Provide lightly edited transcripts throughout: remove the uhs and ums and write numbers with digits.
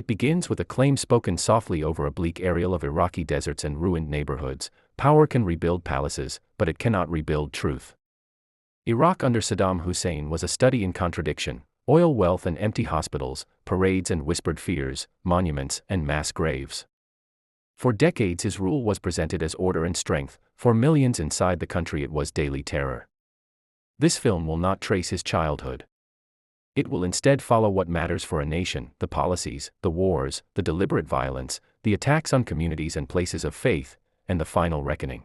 It begins with a claim spoken softly over a bleak aerial of Iraqi deserts and ruined neighborhoods: power can rebuild palaces, but it cannot rebuild truth. Iraq under Saddam Hussein was a study in contradiction: oil wealth and empty hospitals, parades and whispered fears, monuments and mass graves. For decades his rule was presented as order and strength; for millions inside the country it was daily terror. This film will not trace his childhood. It will instead follow what matters for a nation: the policies, the wars, the deliberate violence, the attacks on communities and places of faith, and the final reckoning.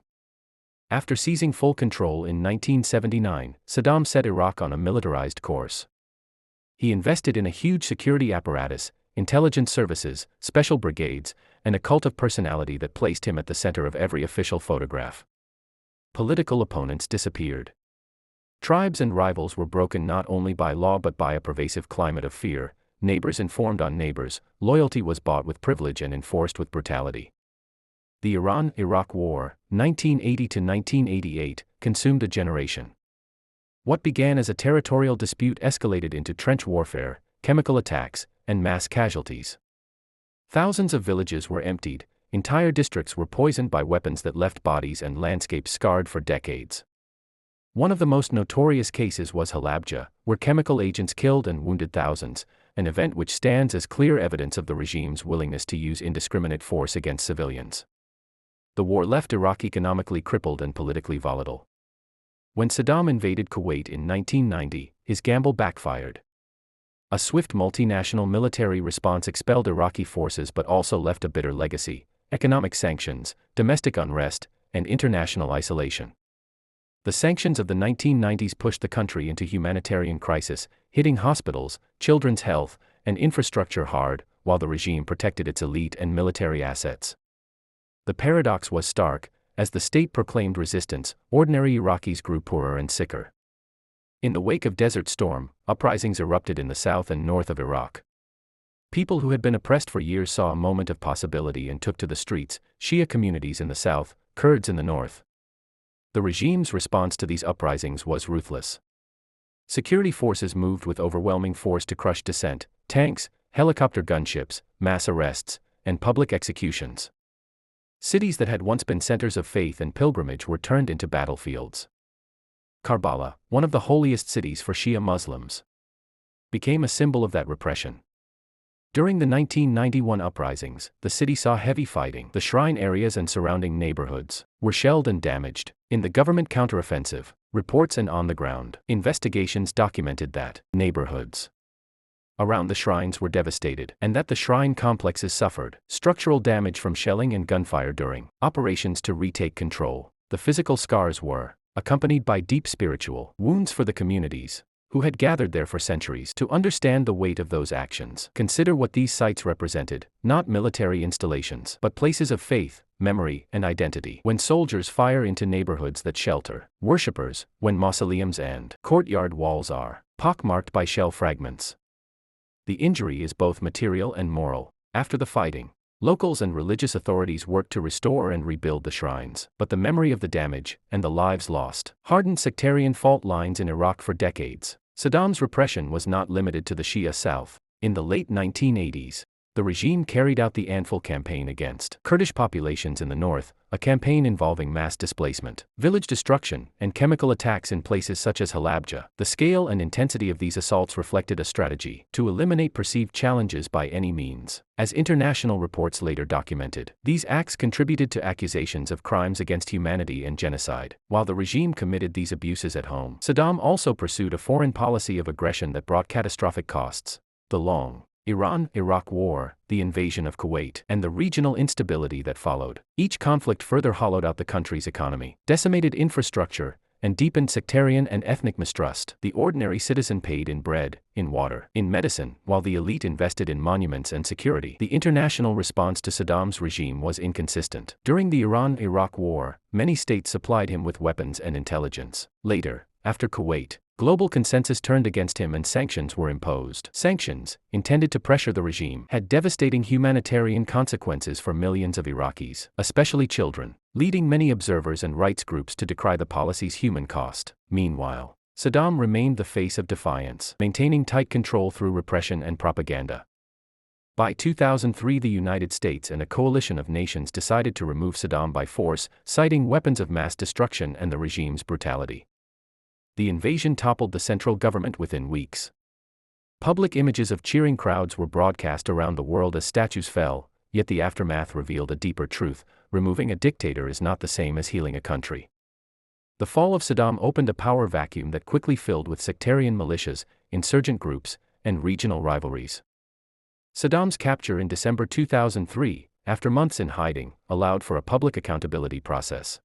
After seizing full control in 1979, Saddam set Iraq on a militarized course. He invested in a huge security apparatus, intelligence services, special brigades, and a cult of personality that placed him at the center of every official photograph. Political opponents disappeared. Tribes and rivals were broken not only by law but by a pervasive climate of fear. Neighbors informed on neighbors, loyalty was bought with privilege and enforced with brutality. The Iran-Iraq War, 1980 to 1988, consumed a generation. What began as a territorial dispute escalated into trench warfare, chemical attacks, and mass casualties. Thousands of villages were emptied, entire districts were poisoned by weapons that left bodies and landscapes scarred for decades. One of the most notorious cases was Halabja, where chemical agents killed and wounded thousands, an event which stands as clear evidence of the regime's willingness to use indiscriminate force against civilians. The war left Iraq economically crippled and politically volatile. When Saddam invaded Kuwait in 1990, his gamble backfired. A swift multinational military response expelled Iraqi forces but also left a bitter legacy: economic sanctions, domestic unrest, and international isolation. The sanctions of the 1990s pushed the country into humanitarian crisis, hitting hospitals, children's health, and infrastructure hard, while the regime protected its elite and military assets. The paradox was stark: as the state proclaimed resistance, ordinary Iraqis grew poorer and sicker. In the wake of Desert Storm, uprisings erupted in the south and north of Iraq. People who had been oppressed for years saw a moment of possibility and took to the streets: Shia communities in the south, Kurds in the north. The regime's response to these uprisings was ruthless. Security forces moved with overwhelming force to crush dissent: tanks, helicopter gunships, mass arrests, and public executions. Cities that had once been centers of faith and pilgrimage were turned into battlefields. Karbala, one of the holiest cities for Shia Muslims, became a symbol of that repression. During the 1991 uprisings, the city saw heavy fighting. The shrine areas and surrounding neighborhoods were shelled and damaged. In the government counteroffensive, reports and on-the-ground investigations documented that neighborhoods around the shrines were devastated, and that the shrine complexes suffered structural damage from shelling and gunfire during operations to retake control. The physical scars were accompanied by deep spiritual wounds for the communities who had gathered there for centuries. To understand the weight of those actions, consider what these sites represented: not military installations, but places of faith, memory, and identity. When soldiers fire into neighborhoods that shelter worshippers, when mausoleums and courtyard walls are pockmarked by shell fragments, the injury is both material and moral. After the fighting, locals and religious authorities worked to restore and rebuild the shrines, but the memory of the damage, and the lives lost, hardened sectarian fault lines in Iraq for decades. Saddam's repression was not limited to the Shia South. In the late 1980s, the regime carried out the Anfal campaign against Kurdish populations in the north, a campaign involving mass displacement, village destruction, and chemical attacks in places such as Halabja. The scale and intensity of these assaults reflected a strategy to eliminate perceived challenges by any means. As international reports later documented, these acts contributed to accusations of crimes against humanity and genocide. While the regime committed these abuses at home, Saddam also pursued a foreign policy of aggression that brought catastrophic costs: the long Iran-Iraq War, the invasion of Kuwait, and the regional instability that followed. Each conflict further hollowed out the country's economy, decimated infrastructure, and deepened sectarian and ethnic mistrust. The ordinary citizen paid in bread, in water, in medicine, while the elite invested in monuments and security. The international response to Saddam's regime was inconsistent. During the Iran-Iraq War, many states supplied him with weapons and intelligence. Later, after Kuwait, global consensus turned against him and sanctions were imposed. Sanctions, intended to pressure the regime, had devastating humanitarian consequences for millions of Iraqis, especially children, leading many observers and rights groups to decry the policy's human cost. Meanwhile, Saddam remained the face of defiance, maintaining tight control through repression and propaganda. By 2003, the United States and a coalition of nations decided to remove Saddam by force, citing weapons of mass destruction and the regime's brutality. The invasion toppled the central government within weeks. Public images of cheering crowds were broadcast around the world as statues fell, yet the aftermath revealed a deeper truth: removing a dictator is not the same as healing a country. The fall of Saddam opened a power vacuum that quickly filled with sectarian militias, insurgent groups, and regional rivalries. Saddam's capture in December 2003, after months in hiding, allowed for a public accountability process.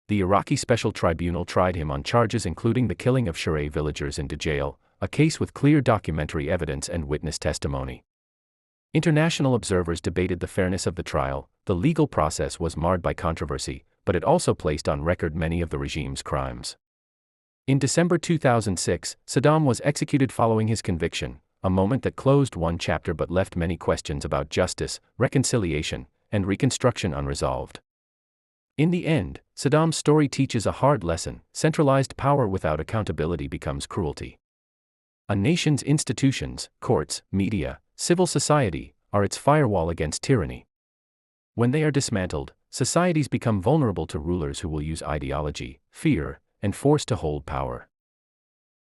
The Iraqi Special Tribunal tried him on charges including the killing of Shia villagers in Dajjal, a case with clear documentary evidence and witness testimony. International observers debated the fairness of the trial. The legal process was marred by controversy, but it also placed on record many of the regime's crimes. In December 2006, Saddam was executed following his conviction, a moment that closed one chapter but left many questions about justice, reconciliation, and reconstruction unresolved. In the end, Saddam's story teaches a hard lesson: centralized power without accountability becomes cruelty. A nation's institutions, courts, media, civil society, are its firewall against tyranny. When they are dismantled, societies become vulnerable to rulers who will use ideology, fear, and force to hold power.